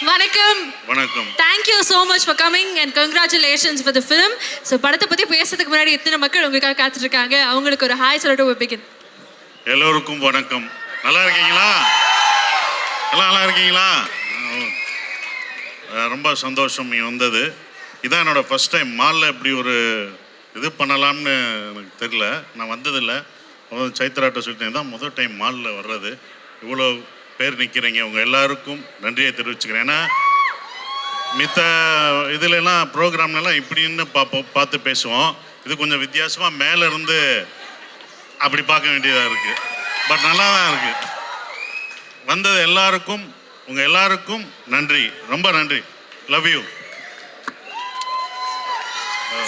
வணக்கம். வணக்கம். Thank you so much for coming and congratulations for the film. So படத்தை பத்தி பேசுறதுக்கு முன்னாடி இத்தனை மக்கள் உங்களுக்காக காத்துட்டு இருக்காங்க. அவங்களுக்கு ஒரு ஹாய் சொல்லிட்டு we begin. எல்லோருக்கும் வணக்கம். நல்லா இருக்கீங்களா? நல்லா இருக்கீங்களா? ரொம்ப சந்தோஷம் நீ வந்தது. இதான் என்னோட ஃபர்ஸ்ட் டைம் மாலில் இப்படி ஒரு இது பண்ணலாம்னு எனக்கு தெரியல. நான் வந்ததில்லை. சைத்ராட்ட சொல்லிட்டேன் தான் முதல் டைம் மாலில் வர்றது. இவ்வளோ பேர் நிற்கிறீங்க, உங்கள் எல்லாருக்கும் நன்றியை தெரிவிச்சுக்கிறேன். ஏன்னா மித்த இதுலலாம் ப்ரோக்ராம்லாம் இப்படின்னு பார்த்து பேசுவோம். இது கொஞ்சம் வித்தியாசமாக மேலே இருந்து அப்படி பார்க்க வேண்டியதாக இருக்குது. பட் நல்லா தான் இருக்குது. வந்தது எல்லாருக்கும், உங்கள் எல்லாருக்கும் நன்றி, ரொம்ப நன்றி. Love you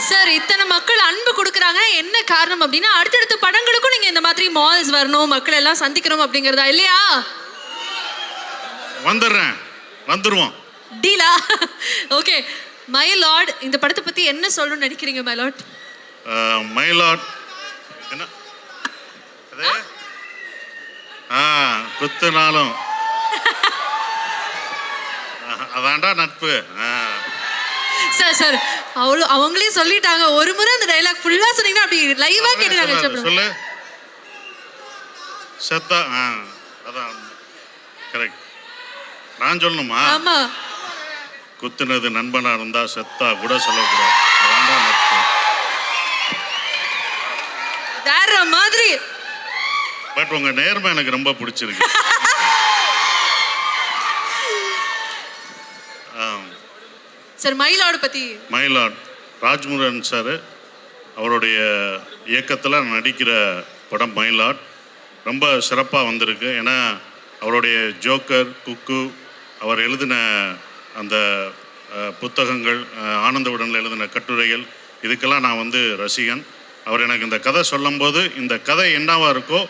sir. இத்தனை மக்கள் அன்பு கொடுக்குறாங்க, என்ன காரணம் அப்படின்னா அடுத்தடுத்த படங்களுக்கும் நீங்கள் இந்த மாதிரி மால்ஸ் வரணும், மக்கள் எல்லாம் சந்திக்கணும் அப்படிங்கிறதா இல்லையா? வந்துருவோம் டீலா? ஓகே, மை லார்ட், இந்த படத்தை பற்றி என்ன சொல்லணும்னு நினைக்கிறீங்க மை லார்ட்? மை லார்ட் என்ன குத்துனாலும் அதான்டா நட்பு. சார் சார் அவங்களே சொல்லிட்டாங்க. ஒரு முறை அந்த டைலாக் ஃபுல்லா சொன்னீங்கன்னா அப்படி லைவா கேட்டுறாங்க. சொல்லு. செத்தா அதான் கரெக்ட். நான் சொல்லணுமா? ஆமா. குத்துனது நண்பனா இருந்தா செத்தா கூட சொல்லக்கூடாது. அதான் நட்பு. வேற மாதிரி. பட் உங்க நேர்மை எனக்கு ரொம்ப பிடிச்சிருக்கு. சார் மயிலாடு பத்தி. மயிலாடு ராஜ்முருகன் சார் அவருடைய இயக்கத்தில் நடிக்கிற படம் மயிலாட் ரொம்ப சிறப்பாக வந்திருக்கு. ஏன்னா அவருடைய ஜோக்கர், குக்கு, அவர் எழுதின அந்த புத்தகங்கள், ஆனந்த விடனில் எழுதின கட்டுரைகள், இதுக்கெல்லாம் நான் வந்து ரசிகன். அவர் எனக்கு இந்த கதை சொல்லும்போது இந்த கதை என்னவாக இருக்கோ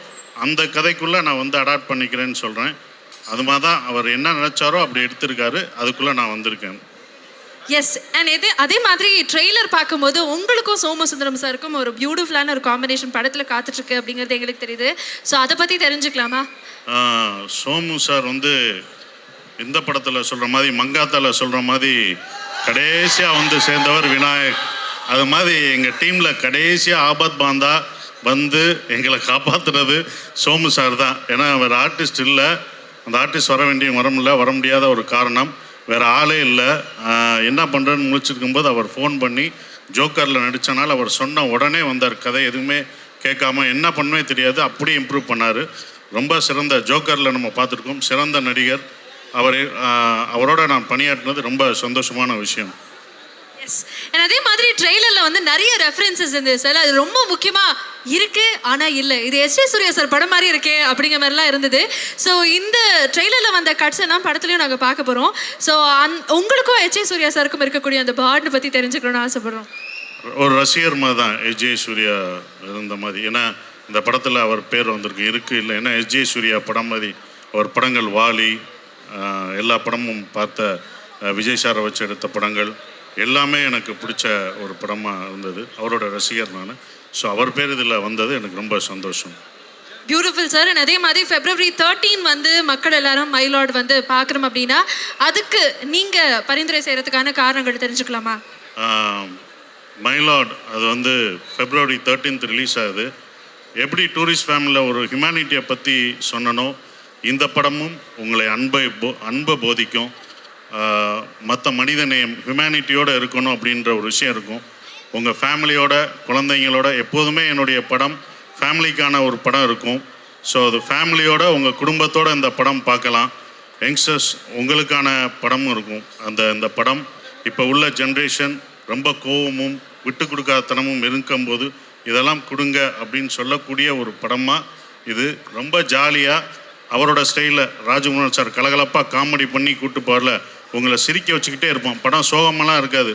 அந்த கதைக்குள்ளே நான் வந்து அடாப்ட் பண்ணிக்கிறேன்னு சொல்கிறேன். அது மாதிரி தான் அவர் என்ன நினச்சாரோ அப்படி எடுத்திருக்காரு. அதுக்குள்ளே நான் வந்திருக்கேன். எஸ். அண்ட் அதே மாதிரி ட்ரெய்லர் பார்க்கும்போது உங்களுக்கும் சோமசுந்தரம் சாருக்கும் ஒரு பியூட்டிஃபுல்லான ஒரு காம்பினேஷன் படத்தில் காத்துட்ருக்கு அப்படிங்கிறது எங்களுக்கு தெரியுது. ஸோ அதை பற்றி தெரிஞ்சுக்கலாமா? சோமு சார் வந்து இந்த படத்தில் சொல்கிற மாதிரி, மங்காத்தாவில் சொல்கிற மாதிரி கடைசியாக வந்து சேர்ந்தவர் விநாயக். அது மாதிரி எங்கள் டீமில் கடைசியாக ஆபத் பாந்தா வந்து எங்களை காப்பாற்றுறது சோமு சார் தான். ஏன்னா அவர் ஆர்டிஸ்ட் இல்லை. அந்த ஆர்டிஸ்ட் வர முடியாத ஒரு காரணம், வேறு ஆளே இல்லை. என்ன பண்ணுறேன்னு முடிச்சிருக்கும்போது அவர் ஃபோன் பண்ணி ஜோக்கரில் நடித்தனால அவர் சொன்ன உடனே வந்தார். கதை எதுவுமே கேட்காம என்ன பண்ணவே தெரியாது, அப்படியே இம்ப்ரூவ் பண்ணார். ரொம்ப சிறந்த ஜோக்கரில் நம்ம பார்த்துருக்கோம். சிறந்த நடிகர். அவரோட நான் பணியாற்றினது ரொம்ப சந்தோஷமான விஷயம். எஸ். அதே மாதிரி ட்ரெய்லரில் வந்து நிறைய ரெஃபரன்சஸ் இருந்தது சார். அது ரொம்ப முக்கியமாக இருக்கு, ஆனால் இல்லை, இது எஸ்.ஏ. சூர்யா சார் படம் மாதிரி இருக்கே அப்படிங்கிற மாதிரிலாம் இருந்தது. ஸோ இந்த ட்ரெய்லரில் வந்த கட்ஸ் எல்லாம் படத்துலையும் நாங்கள் பார்க்க போகிறோம். ஸோ உங்களுக்கும் எஸ்.ஏ. சூர்யா சாருக்கும் இருக்கக்கூடிய அந்த பாண்டை பற்றி தெரிஞ்சுக்கணும்னு ஆசைப்படுறோம். ஒரு ரசிகர் மாதிரி தான் எஸ்.ஜே. சூர்யா இருந்த மாதிரி. ஏன்னா இந்த படத்தில் அவர் பேர் வந்திருக்கு இல்லை. ஏன்னா எஸ்.ஜே. சூர்யா படம் மாதிரி அவர் படங்கள், வாலி, எல்லா படமும் பார்த்த விஜய் சாரை வச்சு எடுத்த படங்கள் எல்லாமே எனக்கு பிடிச்ச ஒரு படமாக இருந்தது. அவரோட ரசிகர் நான். ஸோ அவர் பேர் இதில் வந்தது எனக்கு ரொம்ப சந்தோஷம். Beautiful sir. அதே மாதிரி February 13 வந்து மக்கள் எல்லாரும் மைலாட் வந்து பார்க்குறோம் அப்படின்னா அதுக்கு நீங்கள் பரிந்துரை செய்கிறதுக்கான காரணங்கள் தெரிஞ்சுக்கலாமா? மைலாட் அது வந்து February 13 ரிலீஸ் ஆகுது. எப்படி டூரிஸ்ட் ஃபேமிலியில் ஒரு ஹியூமனிட்டியை பற்றி சொன்னனோ இந்த படமும் உங்களை அன்பை போதிக்கும். மற்ற மனிதநேயம், ஹியூமனிட்டியோடு இருக்கணும் அப்படின்ற ஒரு விஷயம் இருக்கும். உங்கள் ஃபேமிலியோட, குழந்தைங்களோட எப்போதுமே என்னுடைய படம் ஃபேமிலிக்கான ஒரு படம் இருக்கும். ஸோ அது ஃபேமிலியோட, உங்கள் குடும்பத்தோடு இந்த படம் பார்க்கலாம். யங்ஸ்டர்ஸ் உங்களுக்கான படமும் இருக்கும். இந்த படம் இப்போ உள்ள ஜென்ரேஷன் ரொம்ப கோவமும் விட்டு கொடுக்காதனமும் இருக்கும்போது இதெல்லாம் கொடுங்க அப்படின்னு சொல்லக்கூடிய ஒரு படமாக இது. ரொம்ப ஜாலியாக அவரோட ஸ்டைலில் ராஜ்குமார் சார் கலகலப்பாக காமெடி பண்ணி கூப்பிட்டு போகல, உங்களை சிரிக்க வச்சுக்கிட்டே இருப்போம். படம் சோகமெல்லாம் இருக்காது.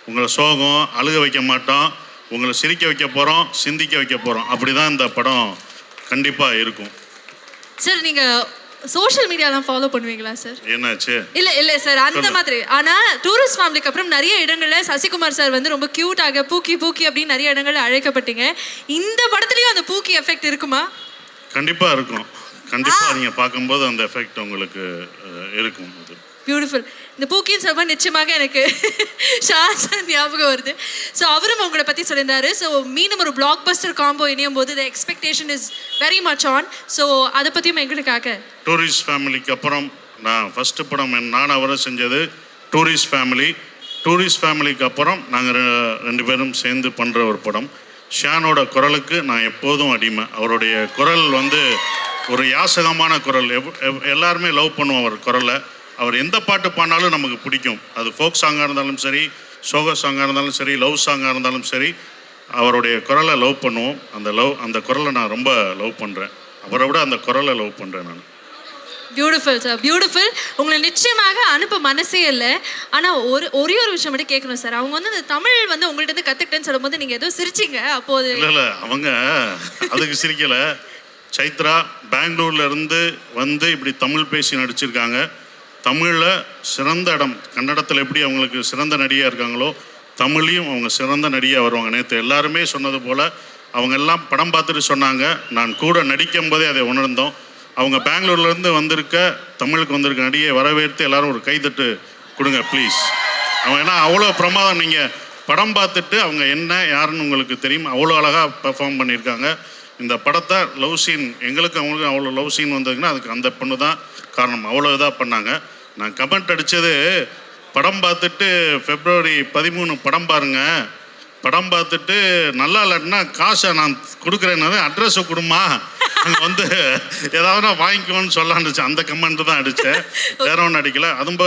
உங்களை சோகம் அழுக வைக்க மாட்டோம். உங்களை சிரிக்க வைக்க போகிறோம், சிந்திக்க வைக்க போகிறோம். அப்படி தான் இந்த படம் கண்டிப்பாக இருக்கும். சார் நீங்கள் சோஷியல் மீடியாலாம் ஃபாலோ பண்ணுவீங்களா சார்? என்னாச்சு? இல்லை சார் அந்த மாதிரி. ஆனால் டூரிஸ்ட் ஃபேமிலிக்கு அப்புறம் நிறைய இடங்களில் சசிகுமார் சார் வந்து ரொம்ப க்யூட்டாக பூக்கி அப்படின்னு நிறைய இடங்களில் அழைக்கப்பட்டீங்க. இந்த படத்துலையும் அந்த பூக்கி எஃபெக்ட் இருக்குமா? கண்டிப்பாக இருக்கும். கண்டிப்பாக நீங்கள் பார்க்கும்போது அந்த எஃபெக்ட் உங்களுக்கு இருக்கும். பியூட்டிஃபுல். இந்த பூக்கின்னு சொல்லும்போது நிச்சயமாக எனக்கு ஷாஜான் ஞாபகம் வருது. ஸோ அவரும் உங்களை பற்றி சொல்லியிருந்தாரு. ஸோ மீண்டும் ஒரு பிளாக் பஸ்டர் காம்போ இணையும் போது the expectation is very much on. So அதை பற்றியும் எங்களுக்காக. டூரிஸ்ட் ஃபேமிலிக்கு அப்புறம் நான் ஃபஸ்ட்டு படம் நான் அவரை செஞ்சது டூரிஸ்ட் ஃபேமிலி. டூரிஸ்ட் ஃபேமிலிக்கு அப்புறம் நாங்கள் 2 பேரும் சேர்ந்து பண்ணுற ஒரு படம். ஷானோட குரலுக்கு நான் எப்போதும் அடிமை. அவருடைய குரல் வந்து ஒரு யாசகமான குரல். எல்லாருமே லவ் பண்ணுவோம் அவர் குரலை. அவர் எந்த பாட்டு பாடினாலும் நமக்கு பிடிக்கும். அது ஃபோக் சாங்காக இருந்தாலும் சரி, சோக சாங்காக இருந்தாலும் சரி, லவ் சாங்காக இருந்தாலும் சரி, அவருடைய குரலை லவ் பண்ணுவோம். அந்த குரலை நான் ரொம்ப லவ் பண்ணுறேன். அவரை விட அந்த குரலை லவ் பண்ணுறேன் நான். Beautiful sir, beautiful. உங்களை நிச்சயமாக அனுப்ப மனசே இல்லை. ஆனால் ஒரே ஒரு விஷயம் மட்டும் கேட்கணும் சார். அவங்க வந்து இந்த தமிழ் வந்து உங்கள்கிட்ட இருந்து கற்றுக்கிட்டேன்னு சொல்லும்போது நீங்கள் ஏதோ சிரிச்சிங்க. அப்போது இல்லை அவங்க அதுக்கு சிரிக்கலை. சைத்ரா பெங்களூர்லேருந்து வந்து இப்படி தமிழ் பேசி நடிச்சிருக்காங்க. தமிழில் சிறந்த இடம். கன்னடத்தில் எப்படி அவங்களுக்கு சிறந்த நடிகையாக இருக்காங்களோ தமிழையும் அவங்க சிறந்த நடிகையாக வருவாங்க. நேற்று எல்லாருமே சொன்னது போல் அவங்க எல்லாம் படம் பார்த்துட்டு சொன்னாங்க. நான் கூட நடிக்கும் போதே அதை உணர்ந்தோம். அவங்க பெங்களூர்லேருந்து வந்திருக்க தமிழுக்கு வந்திருக்க நடிகையை வரவேற்று எல்லாரும் ஒரு கைத்தட்டு கொடுங்க ப்ளீஸ். அவங்க ஏன்னா அவ்வளோ பிரமாதம். நீங்கள் படம் பார்த்துட்டு அவங்க என்ன யாருன்னு உங்களுக்கு தெரியும். அவ்வளோ அழகாக பெர்ஃபார்ம் பண்ணியிருக்காங்க. இந்த படத்தை லவ் சீன் எங்களுக்கு அவங்களுக்கு அவ்வளோ லவ் சீன் வந்ததுன்னா அதுக்கு அந்த பொண்ணு தான் காரணம். அவ்வளோ இதாக பண்ணாங்க. நான் கமெண்ட் அடித்தது படம் பார்த்துட்டு February 13 படம் பாருங்க, படம் பார்த்துட்டு நல்லா இல்லைன்னா காசை நான் கொடுக்குறேன்னு அட்ரஸை கொடுமா, அங்கே வந்து ஏதாவது வாங்கிக்கோன்னு சொல்லான்னு அந்த கமெண்ட் தான் அடித்தேன். வேற ஒன்றும் அடிக்கலை. அதுவும்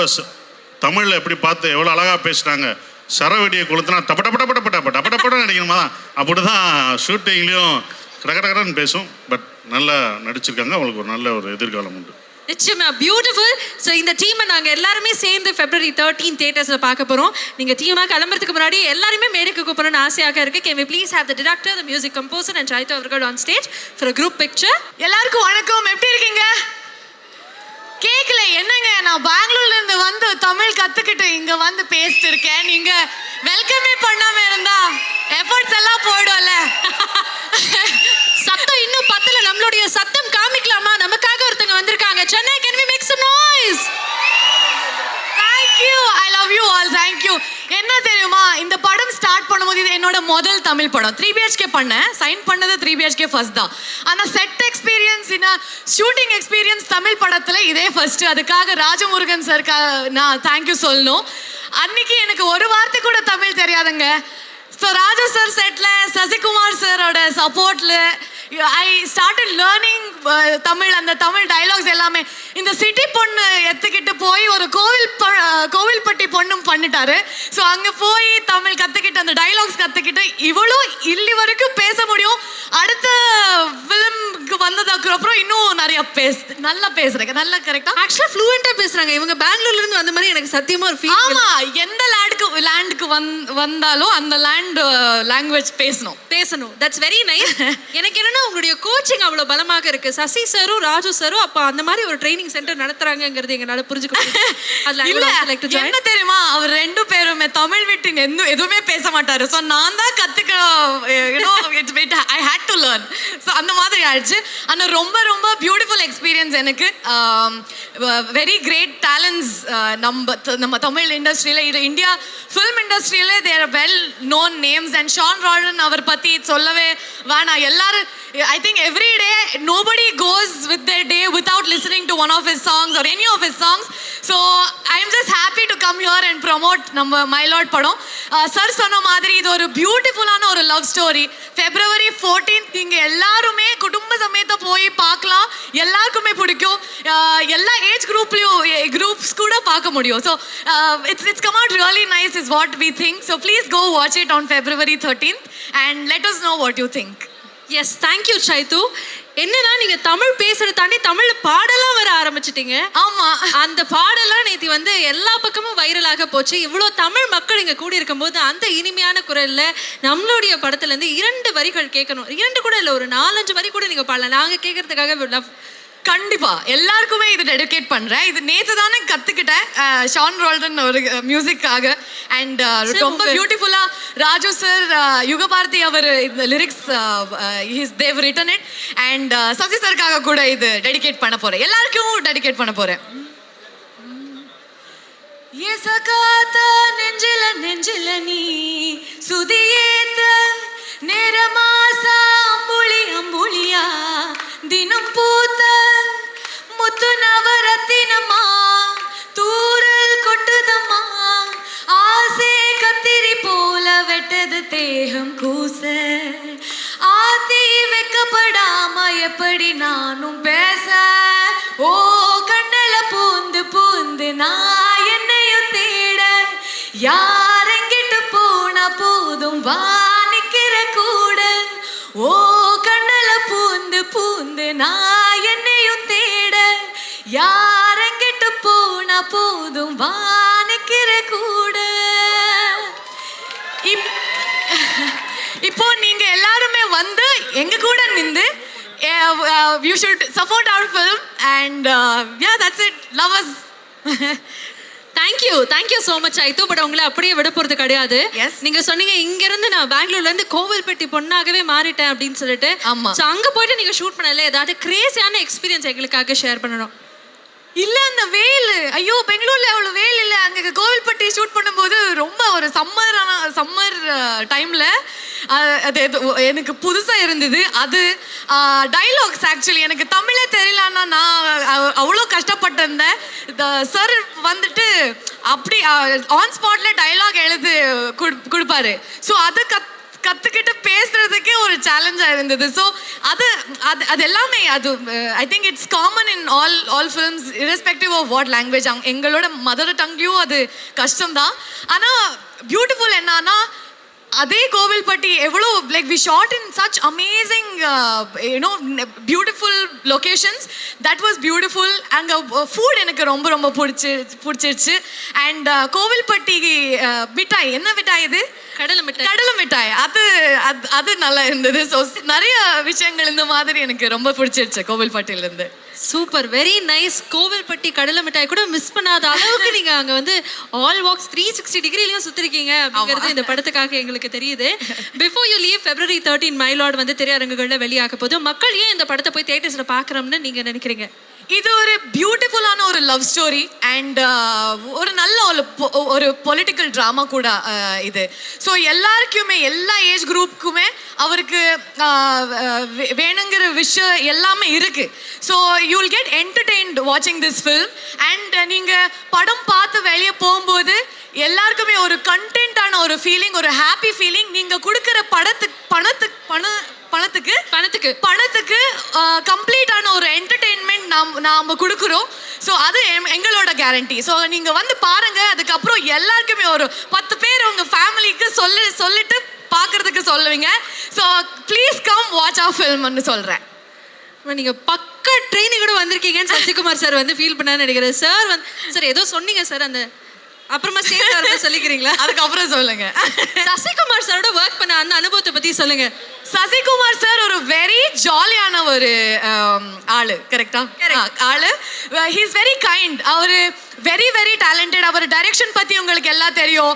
தமிழில் எப்படி பார்த்து எவ்வளோ அழகாக பேசுகிறாங்க. சரவெடியை கொளுத்துனா டப்படப்படப்படப்படப்படப்பட நடிக்கணுமா தான். அப்படி தான் ஷூட்டிங்லேயும் கடகடன்னு பேசும். பட் நல்லா நடிச்சிருக்காங்க. அவங்களுக்கு ஒரு நல்ல ஒரு எதிர்காலம் உண்டு. நிச்சயமா பியூட்டிஃபுல். ஸோ இந்த டீமை நாங்கள் எல்லாருமே சேர்ந்து February 13 தியேட்டர்ஸில் பார்க்க போகிறோம். நீங்கள் டீமாக கிளம்புறதுக்கு முன்னாடி எல்லாருமே மேடைக்கு கூப்பிடணும்னு ஆசையாக இருக்குது. Can we please have the director, the music composer and Saitha அவர்கள் on stage for a group picture. எல்லாருக்கும் வணக்கம். எப்படி இருக்கீங்க? கேட்கல என்னங்க, நான் பெங்களூர்ல இருந்து வந்து தமிழ் கத்துக்கிட்டு இங்க வந்து பேசிட்டு இருக்கேன். நீங்க வெல்கமே பண்ணாம இருந்தா எஃபர்ட்ஸ் எல்லாம் போயிடும்ல. சத்தம் இன்னும் பத்தல. நம்மளுடைய சத்தம் காமிக்கலாமா? நமக்காக ஒருத்தங்க வந்திருக்காங்க. Chennai, can we make some noise? Thank you. I love you all. Thank you. என்ன தெரியுமா, இந்த படம் ஸ்டார்ட் பண்ணும்போது இது என்னோட முதல் தமிழ் படம். 3 BHK பண்ணேன். சைன் பண்ணது 3 BHK ஃபர்ஸ்ட் தான். ஆனா set experience shooting experience Tamil படத்துல இதே ஃபர்ஸ்ட். அதுக்காக ராஜமுருகன் சாருக்கு நான் தேங்க்யூ சொல்லணும். அன்னைக்கு எனக்கு ஒரு வார்த்தை கூட தமிழ் தெரியாதுங்க. ஸோ ராஜு சார் செட்ல சசிகுமார் சாரோட சப்போர்ட்ல ஐ ஸ்டார்டட் லேர்னிங் தமிழ். அந்த தமிழ் டைலாக்ஸ் எல்லாமே இந்த சிட்டி பொண்ணு எடுத்துக்கிட்டு போய் ஒரு கோவில்பட்டி பொண்ணும் பண்ணிட்டாரு. ஸோ அங்கே போய் தமிழ் கற்றுக்கிட்டு அந்த டைலாக்ஸ் கற்றுக்கிட்டு இவ்வளோ இல்லி வரைக்கும் பேச முடியும். அடுத்த ஃபிலிம்க்கு வந்ததுக்கு அப்புறம் இன்னும் நிறைய நல்லா பேசுறேங்க. நல்லா கரெக்டா ஆக்சுவலாக ஃப்ளூயண்ட்டாக பேசுகிறாங்க இவங்க. பெங்களூர்ல இருந்து வந்த மாதிரி எனக்கு சத்தியமாக ஒரு ஃபீல். ஆமா, எந்த லேண்டுக்கு வந்தாலும் அந்த லாங்குவேஜ் பேசணும். That's very nice. எனக்கு என்னன்னா உங்களுடைய கோச்சிங் அவ்வளோ பலமாக இருக்கு. சசி சாரும் ராஜு சாரும் அப்போ அந்த மாதிரி ஒரு ட்ரைனிங் சென்டர் நடத்துறாங்கிறது எங்களால் புரிஞ்சுக்க முடியும். என்ன தெரியுமா, அவர் 2 பேருமே தமிழ் விட்டு எதுவுமே பேச மாட்டாரு. ஸோ நான் தான் கத்துக்க I had to learn. So அந்த மாதிரி ஆயிடுச்சு. ஆனால் ரொம்ப ரொம்ப பியூட்டிஃபுல் எக்ஸ்பீரியன்ஸ் எனக்கு. வெரி கிரேட் டேலண்ட்ஸ் நம்ம தமிழ் இண்டஸ்ட்ரியில், இது இந்தியா ஃபிலிம் இண்டஸ்ட்ரியில் there well known names. And Sean Roldan அவர் பற்றி சொல்லவே வேணாம். எல்லாரும் I think every day nobody goes with their day without listening to one of his songs or any of his songs. So I am just happy to come here and promote நம்ம My Lord படம். Sir சொன்ன மாதிரி இது ஒரு பியூட்டிஃபுல்லான ஒரு love story. February 14 நீங்க எல்லாருமே குடும்ப சமேத போய் பார்க்கலாம். எல்லாருக்குமே பிடிக்கும். எல்லா ஏஜ் குரூப்ஸ் கூட பார்க்க முடியும். So it's come out really nice is what we think. So please go watch it on February 13th and let us know what you think. Yes, thank you சைத்து. என்னன்னா நீங்க தமிழ் பேசுறத தாண்டி தமிழ்ல பாடலாம் வர ஆரம்பிச்சிட்டீங்க. ஆமா, அந்த பாடலாம் நேத்தி வந்து எல்லா பக்கமும் வைரலாக போச்சு. இவ்வளோ தமிழ் மக்கள் இங்க கூடி இருக்கும்போது அந்த இனிமையான குரல்ல நம்மளுடைய படத்துல இருந்து 2 வரிகள் கேட்கணும். 2 கூட இல்லை, ஒரு 4-5 வரி கூட நீங்க பாடலாம். நாங்க கேட்கறதுக்காக கண்டிப்பா எல்லாருக்குமே இது டெடிகேட் பண்றேன். இது நேத்து தானே கத்துக்கிட்டேன் ஷான் ரால்டன் ஒரு மியூசிக்காக. அண்ட் ரொம்ப பியூட்டிஃபுல்லா ராஜு சார், யுகபாரதி அவர் இந்த lyrics they've written it. And Sasi சாருக்காக கூட இது டெடிகேட் பண்ண போறேன். எல்லாருக்கும் டெடிகேட் பண்ண போறேன். எசகாத்த நெஞ்சில நெஞ்சில நீ சுதியேத்த நேரமாசா அம்புலி அம்புலியா தினம் பூத்த முத்து நவரத்தினமா தூரல் கொட்டுதம்மா ஆசை கத்திரி போல வெட்டது தேகம் கூச ஆத்தி வைக்கப்படாம எப்படி நானும் பேச ஓ கண்ணல பூந்து பூந்து நான் என்னையும் தேட யாரெங்கிட்டு போன போதும் வானிக்கிற கூட ஓ கண்ணல பூந்து பூந்து நான் என்னையும் தேட யாரெங்கிட்டு போன போதும் வானிக்கிற கூட இப்போ நீங்க எல்லாருமே வந்து எங்க கூட நின்று you should support our film and yeah that's it love us thank you so much ஐத்து. பட் உங்களை அப்படியே விட போகிறது கிடையாது. Yes. நீங்கள் சொன்னீங்க இங்கேருந்து நான் பெங்களூர்லேருந்து கோவில்பட்டி பொண்ணாகவே மாறிட்டேன் அப்படின்னு சொல்லிட்டு. ஆமா. ஸோ அங்கே போயிட்டு நீங்கள் ஷூட் பண்ணல, ஏதாவது கிரேசியான எக்ஸ்பீரியன்ஸ் எங்களுக்காக ஷேர் பண்ணணும். இல்ல அந்த வெயில், ஐயோ பெங்களூர்ல அவ்வளவு வெயில் இல்ல. அங்க கோவில்பட்டி ஷூட் பண்ணும்போது ரொம்ப ஒரு சம்மர் டைம்ல அது எனக்கு புதுசா இருந்தது. அது டைலாக்ஸ் ஆக்சுவலி எனக்கு தமிழே தெரியலன்னா நான் அவ்வளோ கஷ்டப்பட்டிருந்தேன். சார் வந்துட்டு அப்படி ஆன் ஸ்பாட்ல டைலாக் எழுதி கொடுப்பாரு. ஸோ அது கற்றுக்கிட்டு பேசுறதுக்கே ஒரு சேலஞ்சாக இருந்தது. ஸோ அது எல்லாமே அது I think it's common in all films irrespective of what language. எங்களோட மதர் டங்லையும் அது கஷ்டம்தான். ஆனால் பியூட்டிஃபுல் என்னன்னா அதே கோவில்பட்டி எவ்வளோ like we shot in such amazing you know beautiful locations. That was beautiful. அங்கே ஃபுட் எனக்கு ரொம்ப ரொம்ப பிடிச்சிருச்சு. அண்ட் கோவில்பட்டி மிட்டாய், என்ன மிட்டாய் இது? கடலை மிட்டாய். அது நல்லா இருந்தது. ஸோ நிறைய விஷயங்கள் இந்த மாதிரி எனக்கு ரொம்ப பிடிச்சிருச்சு கோவில்பட்டியிலேருந்து. Super, very nice. கோவில்பட்டி கடலை மிட்டாய் கூட மிஸ் பண்ணாத அளவுக்கு நீங்க அங்க வந்து ஆல் வாக்ஸ் 360 டிகிரிலையும் சுத்திருக்கீங்க அப்படிங்கிறது இந்த படத்துக்காக எங்களுக்கு தெரியுது. Before you leave February 13 my Lord வந்து திரையரங்குகள்ல வெளியாக போது. மக்கள் ஏன் இந்த படத்தை போய் தியேட்டர்ஸ்ல பார்க்கறோம்னு நீங்க நினைக்கிறீங்க? இது ஒரு பியூட்டிஃபுல்லான ஒரு லவ் ஸ்டோரி அண்ட் ஒரு நல்ல ஒரு பொலிட்டிக்கல் ட்ராமா கூட இது. ஸோ எல்லாருக்குமே எல்லா ஏஜ் குரூப்புக்குமே அவருக்கு வேணுங்கிற விஷயம் எல்லாமே இருக்கு. So you will get entertained வாட்சிங் திஸ் ஃபில்ம். அண்ட் நீங்கள் படம் பார்த்து வெளியே போகும்போது எல்லாருக்குமே ஒரு கண்டென்ட்டான ஒரு ஃபீலிங், ஒரு ஹாப்பி ஃபீலிங். நீங்கள் கொடுக்குற பணத்துக்கு கம்ப்ளீட்டான ஒரு என்டர்டெயின்மெண்ட் நாம் கொடுக்குறோம். ஸோ அது எங்களோட கேரண்டி. ஸோ நீங்கள் வந்து பாருங்க. அதுக்கப்புறம் எல்லாருக்குமே ஒரு 10 பேர் உங்கள் ஃபேமிலிக்கு சொல்லிட்டு பார்க்கறதுக்கு சொல்லுவீங்க. ஸோ ப்ளீஸ் கம் வாட்ச் அவர் ஃபில்ம்னு சொல்கிறேன். நீங்க பக்கா ட்ரெயினிங் கூட வந்திருக்கீங்கன்னு சசிகுமார் சார் வந்து ஃபீல் பண்ணான்னு நினைக்கிறேன். சார் வந்து சார் ஏதோ சொன்னீங்க சார், அந்த அப்புறமா சேர்ந்து சொல்லிக்கிறீங்களா? அதுக்கப்புறம் சொல்லுங்க. சசிகுமார் சாரோட ஒர்க் பண்ண அந்த அனுபவத்தை பத்தி சொல்லுங்க. சசிகுமார் சார் ஒரு வெரி ஜாலியான ஒரு ஆளு. கரெக்டா? ஆளு. He is very kind. அவரு வெரி வெரி டேலண்டட். அவர் டைரக்ஷன் பத்தி உங்களுக்கு எல்லாம் தெரியும்.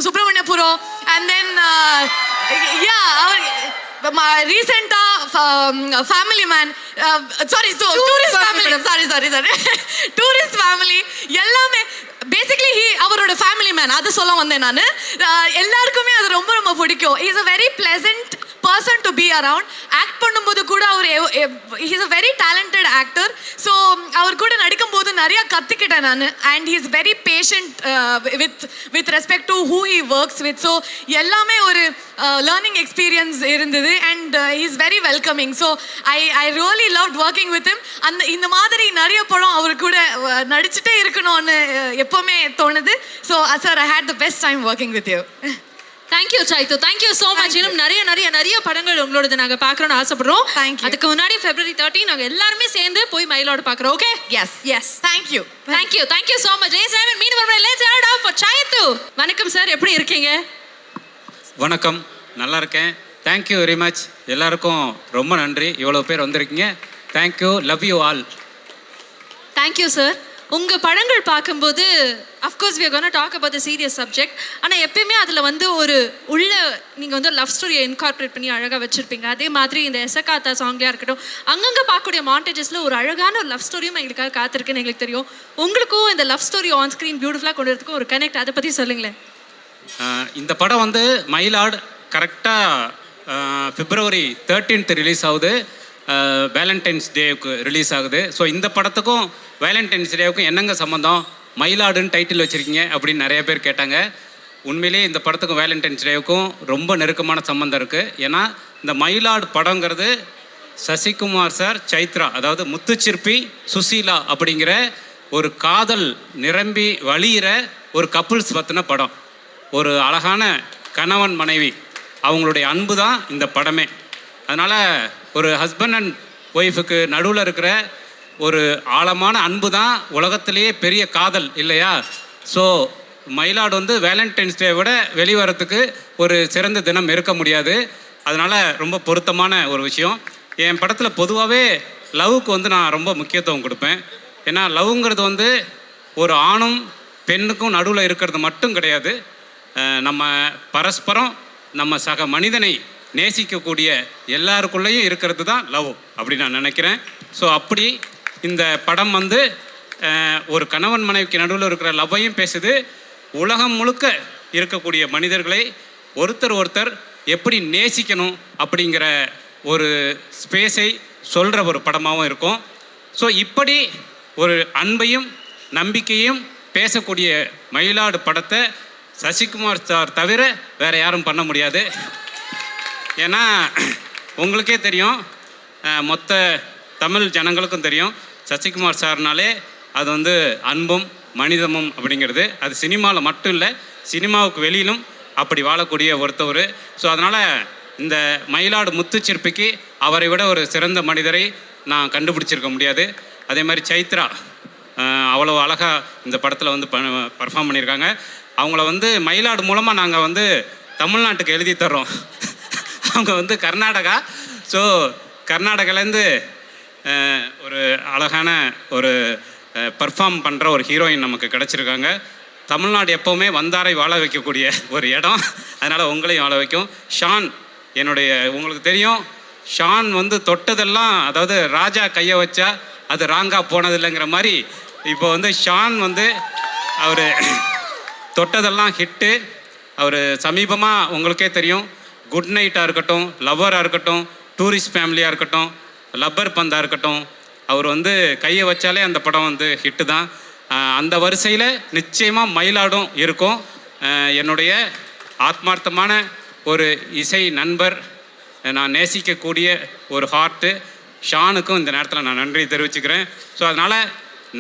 சுப்பிரமணியபுரம் அண்ட் தென் யா அவர் ரீசெண்டா ஃபேமிலி மேன் டூரிஸ்ட் ஃபேமிலி எல்லாமே பேசிக்கலி அவரோட ஃபேமிலி மேன். அது சொல்ல வந்தேன் நான். எல்லாருக்குமே அது ரொம்ப ரொம்ப பிடிக்கும். Is a very pleasant person to be around. Act பண்ணும்போது கூட அவர் is a very talented actor. So அவர் கூட நடிக்கும்போது நிறைய கற்றுக்கிட்டேன் நான். And he is very patient with respect to who he works with. So எல்லாமே ஒரு லேர்னிங் எக்ஸ்பீரியன்ஸ் இருந்தது. And he is very welcoming. So I really loved working with him. இந்த மாதிரி நிறைய படம் அவர் கூட நடிச்சுட்டே இருக்கணும்னு எப்போவுமே தோணுது. So sir I hate the best time working with you. Thank you Saithu, thank you so much. இன்னும் நிறைய படங்கள் உங்களோட நாங்கள் பார்க்கணும்னு ஆசைப்படுறோம். அதுக்கு முன்னாடி February 13 நாங்கள் எல்லாருமே சேர்ந்து போய் மயிலோட பார்க்குறோம். Okay? Yes. Thank you so much. வணக்கம் சார், எப்படி இருக்கீங்க? வணக்கம், நல்லா இருக்கேன். Thank you very much. எல்லாருக்கும் ரொம்ப நன்றி, இவ்வளோ பேர் வந்திருக்கீங்க. Thank you, love you all. Thank you sir. உங்கள் படங்கள் பார்க்கும்போது of course we are going to talk about the serious subject. ஆனால் எப்பயுமே அதில் வந்து ஒரு உள்ள நீங்கள் வந்து லவ் ஸ்டோரியை இன்கார்பரேட் பண்ணி அழகாக வச்சுருப்பீங்க. அதே மாதிரி இந்த எசகாத்தா சாங்லேயா இருக்கட்டும், அங்கங்கே பார்க்கக்கூடிய மாண்டேஜஸில் ஒரு அழகான ஒரு லவ் ஸ்டோரியும் எங்களுக்காக காத்திருக்குன்னு எங்களுக்கு தெரியும். உங்களுக்கும் இந்த லவ் ஸ்டோரி ஆன் ஸ்க்ரீன் பியூட்டிஃபுல்லாக கொண்டு வரதுக்கும் ஒரு கனெக்ட், அதை பற்றி சொல்லுங்களேன். இந்த படம் வந்து மயிலாடு கரெக்டாக February 13th ரிலீஸ் ஆகுது. வேலண்டைன்ஸ் டேவுக்கு ரிலீஸ் ஆகுது. ஸோ இந்த படத்துக்கும் வேலண்டைன்ஸ் டேவுக்கும் என்னங்க சம்மந்தம், மயிலாடுன்னு டைட்டில் வச்சுருக்கீங்க அப்படின்னு நிறைய பேர் கேட்டாங்க. உண்மையிலேயே இந்த படத்துக்கும் வேலண்டைன்ஸ் டேவுக்கும் ரொம்ப நெருக்கமான சம்மந்தம் இருக்குது. ஏன்னா இந்த மயிலாடு படங்கிறது சசிகுமார் சார், சைத்ரா, அதாவது முத்துச்சிற்பி, சுசீலா அப்படிங்கிற ஒரு காதல் நிரம்பி வழியிற ஒரு கப்புள்ஸ் பற்றின படம். ஒரு அழகான கணவன் மனைவி அவங்களுடைய அன்பு தான் இந்த படமே. அதனால் ஒரு ஹஸ்பண்ட் அண்ட் ஒய்ஃபுக்கு நடுவில் இருக்கிற ஒரு ஆழமான அன்பு தான் உலகத்திலேயே பெரிய காதல் இல்லையா? ஸோ மயிலாடு வந்து வேலண்டைன்ஸ் டே விட வெளிவரத்துக்கு ஒரு சிறந்த தினம் இருக்க முடியாது. அதனால் ரொம்ப பொருத்தமான ஒரு விஷயம். என் படத்தில் பொதுவாகவே லவ்வுக்கு வந்து நான் ரொம்ப முக்கியத்துவம் கொடுப்பேன். ஏன்னா லவ்ங்கிறது வந்து ஒரு ஆணும் பெண்ணுக்கும் நடுவில் இருக்கிறது மட்டும் கிடையாது. நம்ம பரஸ்பரம் நம்ம சக மனிதனை நேசிக்கக்கூடிய எல்லாருக்குள்ளேயும் இருக்கிறது தான் லவ் அப்படி நான் நினைக்கிறேன். ஸோ அப்படி இந்த படம் வந்து ஒரு கணவன் மனைவிக்கு நடுவில் இருக்கிற லவ்வையும் பேசுது. உலகம் முழுக்க இருக்கக்கூடிய மனிதர்களை ஒருத்தர் எப்படி நேசிக்கணும் அப்படிங்கிற ஒரு ஸ்பேஸை சொல்கிற ஒரு படமாகவும் இருக்கும். ஸோ இப்படி ஒரு அன்பையும் நம்பிக்கையும் பேசக்கூடிய மயிலாடு படத்தை சசிகுமார் சார் தவிர வேறு யாரும் பண்ண முடியாது. ஏன்னா உங்களுக்கே தெரியும், மொத்த தமிழ் ஜனங்களுக்கும் தெரியும், சசிகுமார் சார்னாலே அது வந்து அன்பும் மனிதமும் அப்படிங்கிறது. அது சினிமாவில் மட்டும் இல்லை, சினிமாவுக்கு வெளியிலும் அப்படி வாழக்கூடிய ஒருத்தவர். ஸோ அதனால் இந்த மயிலாடு முத்துச்சிற்பிக்கு அவரை விட ஒரு சிறந்த மனிதரை நான் கண்டுபிடிச்சிருக்க முடியாது. அதே மாதிரி சைத்ரா அவ்வளோ அழகாக இந்த படத்தில் வந்து பர்ஃபார்ம் பண்ணியிருக்காங்க. அவங்கள வந்து மயிலாடு மூலமாக நாங்கள் வந்து தமிழ்நாட்டுக்கு எழுதி தர்றோம். அவங்க வந்து கர்நாடகா. ஸோ கர்நாடகாலேருந்து ஒரு அழகான ஒரு பர்ஃபார்ம் பண்ணுற ஒரு ஹீரோயின் நமக்கு கிடச்சிருக்காங்க. தமிழ்நாடு எப்போவுமே வந்தாரை வாழ வைக்கக்கூடிய ஒரு இடம். அதனால் உங்களையும் வாழ வைக்கும். ஷான் என்னுடைய, உங்களுக்கு தெரியும், ஷான் வந்து தொட்டதெல்லாம், அதாவது ராஜா கையை வச்சா அது ராங்காக போனதில்லைங்கிற மாதிரி இப்போ வந்து ஷான் வந்து அவர் தொட்டதெல்லாம் ஹிட்டு. அவர் சமீபமாக உங்களுக்கே தெரியும், குட் நைட்டாக இருக்கட்டும், லவ்வராக இருக்கட்டும், டூரிஸ்ட் ஃபேமிலியாக இருக்கட்டும், லப்பர் பந்தாக இருக்கட்டும், அவர் வந்து கையை வச்சாலே அந்த படம் வந்து ஹிட்டு தான். அந்த வரிசையில் நிச்சயமாக மயிலாடும் இருக்கும். என்னுடைய ஆத்மார்த்தமான ஒரு இசை நண்பர், நான் நேசிக்கக்கூடிய ஒரு ஹார்ட்டு ஷானுக்கும் இந்த நேரத்தில் நான் நன்றி தெரிவிச்சுக்கிறேன். ஸோ அதனால்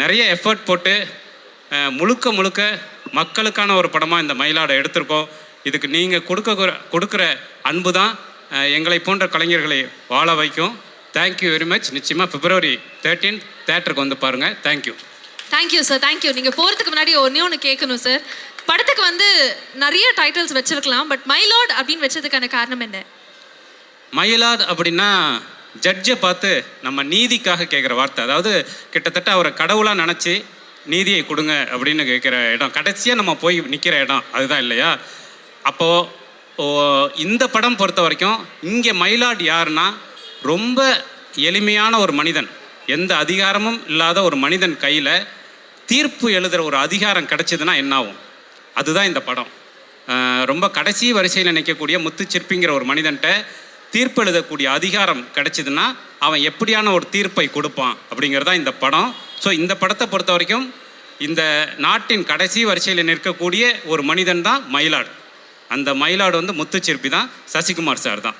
நிறைய எஃபர்ட் போட்டு முழுக்க மக்களுக்கான ஒரு படமாக இந்த மயிலாடை எடுத்திருக்கோம். இதுக்கு நீங்கள் கொடுக்குற அன்பு தான் எங்களை போன்ற கலைஞர்களை வாழ வைக்கும். Thank you very much. நிச்சயமாக February 13th தேட்டருக்கு வந்து பாருங்கள். தேங்க்யூ. Thank you sir, thank you. நீங்கள் போகிறதுக்கு முன்னாடி ஒன்று கேட்கணும் சார். படத்துக்கு வந்து நிறைய டைட்டில்ஸ் வச்சிருக்கலாம், பட் மயிலாட் அப்படின்னு வச்சதுக்கான காரணம் என்ன? மயிலாட் அப்படின்னா ஜட்ஜை பார்த்து நம்ம நீதிக்காக கேட்குற வார்த்தை. அதாவது கிட்டத்தட்ட அவரை கடவுளாக நினச்சி நீதியை கொடுங்க அப்படின்னு கேட்குற இடம், கடைசியாக நம்ம போய் நிற்கிற இடம் அதுதான் இல்லையா? அப்போது இந்த படம் பொறுத்த வரைக்கும் இங்கே மயிலாட் யாருன்னா ரொம்ப எளிமையான ஒரு மனிதன், எந்த அதிகாரமும் இல்லாத ஒரு மனிதன் கையில் தீர்ப்பு எழுதுகிற ஒரு அதிகாரம் கிடச்சிதுன்னா என்னாகும், அதுதான் இந்த படம். ரொம்ப கடைசி வரிசையில் நிற்கக்கூடிய முத்துச்சிற்பிங்கிற ஒரு மனிதன்கிட்ட தீர்ப்பு எழுதக்கூடிய அதிகாரம் கிடச்சிதுன்னா அவன் எப்படியான ஒரு தீர்ப்பை கொடுப்பான் அப்படிங்கிறதான் இந்த படம். ஸோ இந்த படத்தை பொறுத்த வரைக்கும் இந்த நாட்டின் கடைசி வரிசையில் நிற்கக்கூடிய ஒரு மனிதன் தான் மயிலாடு. அந்த மயிலாடு வந்து முத்துச்சிற்பி தான், சசிகுமார் சார் தான்.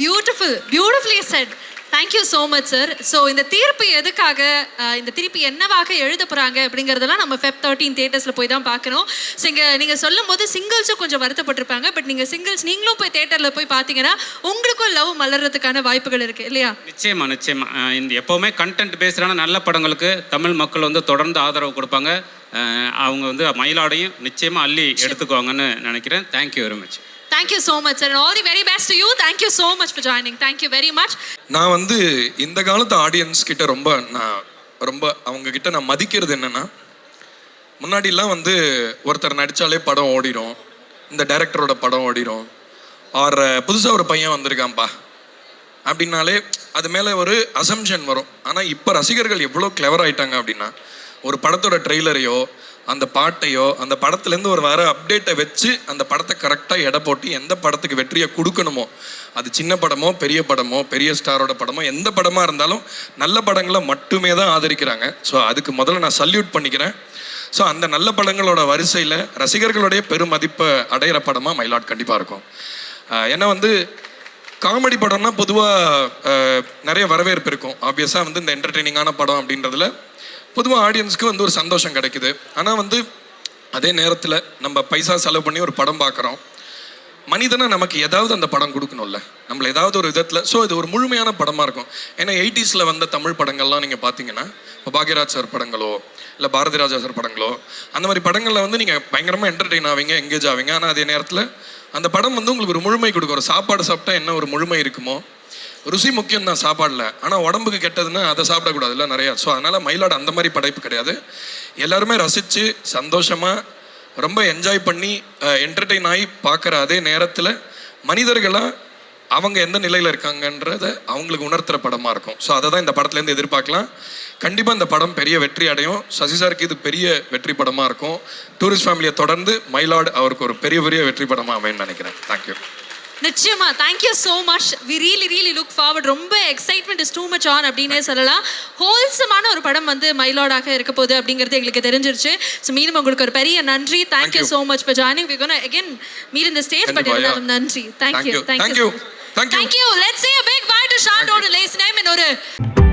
Beautifully set. Thank you so much sir. So இந்த தீர்ப்பு எதுக்காக, இந்த தீர்ப்பு என்னவாக எழுத போகிறாங்க அப்படிங்கிறதெல்லாம் நம்ம Feb 13 தியேட்டர்ஸில் போய் தான் பார்க்கணும். ஸோ இங்கே நீங்கள் சொல்லும் போது சிங்கிள்ஸும் கொஞ்சம் வருத்தப்பட்டிருப்பாங்க, பட் நீங்கள் சிங்கிள்ஸ் நீங்களும் போய் தேட்டரில் போய் பார்த்தீங்கன்னா உங்களுக்கும் லவ் மலர்றதுக்கான வாய்ப்புகள் இருக்குது இல்லையா? நிச்சயமாக இந்த எப்போவுமே கண்டென்ட் பேஸ்டான நல்ல படங்களுக்கு தமிழ் மக்கள் வந்து தொடர்ந்து ஆதரவு கொடுப்பாங்க. அவங்க வந்து மயிலாடையும் நிச்சயமாக அள்ளி எடுத்துக்குவாங்கன்னு நினைக்கிறேன். Thank you very much. Thank you so much sir, and all the very best to you. Thank you so much for joining. Thank you very much. நான் வந்து இந்த காலத்து ஆடியன்ஸ் கிட்ட ரொம்ப நான் ரொம்ப அவங்க கிட்ட நான் மதிக்கிறது என்னன்னா, முன்னாடிலாம் வந்து ஒருத்தர் நடித்தாலே படம் ஓடிடும், இந்த டைரக்டரோட படம் ஓடிடும், ஆர் புதுசாக ஒரு பையன் வந்திருக்கான்ப்பா அப்படின்னாலே அது மேலே ஒரு அசம்ஷன் வரும். ஆனால் இப்போ ரசிகர்கள் எவ்வளோ கிளவர் ஆயிட்டாங்க அப்படின்னா, ஒரு படத்தோட ட்ரெய்லரையோ அந்த பாட்டையோ அந்த படத்துலேருந்து ஒரு வர அப்டேட்டை வச்சு அந்த படத்தை கரெக்டாக எடை போட்டு எந்த படத்துக்கு வெற்றியை கொடுக்கணுமோ, அது சின்ன படமோ பெரிய படமோ பெரிய ஸ்டாரோட படமோ எந்த படமாக இருந்தாலும் நல்ல படங்களை மட்டுமே தான் ஆதரிக்கிறாங்க. ஸோ அதுக்கு முதல்ல நான் சல்யூட் பண்ணிக்கிறேன். ஸோ அந்த நல்ல படங்களோட வரிசையில் ரசிகர்களுடைய பெருமதிப்பை அடையிற படமாக மயிலாட் கண்டிப்பாக இருக்கும். ஏன்னா வந்து காமெடி படம்னா பொதுவாக நிறைய வரவேற்பு இருக்கும். ஆப்வியஸாக வந்து இந்த என்டர்டெய்னிங்கான படம் அப்படின்றதுல பொதுவாக ஆடியன்ஸ்க்கு வந்து ஒரு சந்தோஷம் கிடைக்குது. ஆனால் வந்து அதே நேரத்தில் நம்ம பைசா செலவு பண்ணி ஒரு படம் பார்க்குறோம், மனிதனை நமக்கு ஏதாவது அந்த படம் கொடுக்கணும்ல, நம்மளை ஏதாவது ஒரு விதத்தில். ஸோ இது ஒரு முழுமையான படமாக இருக்கும். ஏன்னா 80s வந்த தமிழ் படங்கள்லாம் நீங்கள் பார்த்தீங்கன்னா, இப்போ பாக்யராஜ் சார் படங்களோ இல்லை பாரதி ராஜா சார் படங்களோ அந்த மாதிரி படங்களில் வந்து நீங்கள் பயங்கரமாக என்டர்டெயின் ஆவீங்க, எங்கேஜ் ஆவீங்க. ஆனால் அதே நேரத்தில் அந்த படம் வந்து உங்களுக்கு ஒரு முழுமை கொடுக்கும். ஒரு சாப்பாடு சாப்பிட்டா என்ன ஒரு முழுமை இருக்குமோ, ருசி முக்கியம் தான் சாப்பாடில், ஆனால் உடம்புக்கு கெட்டதுன்னா அதை சாப்பிடக்கூடாதுல்ல நிறையா. ஸோ அதனால் மயிலாடு அந்த மாதிரி படைப்பு கிடையாது. எல்லாருமே ரசித்து சந்தோஷமாக ரொம்ப என்ஜாய் பண்ணி என்டர்டெயின் ஆகி பார்க்குற அதே நேரத்தில் மனிதர்களாக அவங்க எந்த நிலையில் இருக்காங்கன்றதை அவங்களுக்கு உணர்த்துகிற படமாக இருக்கும். ஸோ அதை தான் இந்த படத்துலேருந்து எதிர்பார்க்கலாம். கண்டிப்பாக இந்த படம் பெரிய வெற்றி அடையும். சசி சாருக்கு இது பெரிய வெற்றி படமாக இருக்கும். டூரிஸ்ட் ஃபேமிலியை தொடர்ந்து மயிலாடு அவருக்கு ஒரு பெரிய வெற்றி படமாக அமைன்னு நினைக்கிறேன். தேங்க்யூ. நிச்சயமா thank you so much. We really look forward. ரொம்ப excitement is too much on அப்படின்னே சொல்லலாம். ஹோல்சமான ஒரு படம் வந்து மயிலாடாக இருக்க போகுது அப்படிங்கிறது எங்களுக்கு தெரிஞ்சிருச்சு. ஸோ மீண்டும் உங்களுக்கு ஒரு பெரிய நன்றி. Thank you so much for joining. We gonna again meet in the stage. But இருந்தாலும் நன்றி. Thank you. Thank you. Let's say a big bye to Shant O'Donnell. ஒரு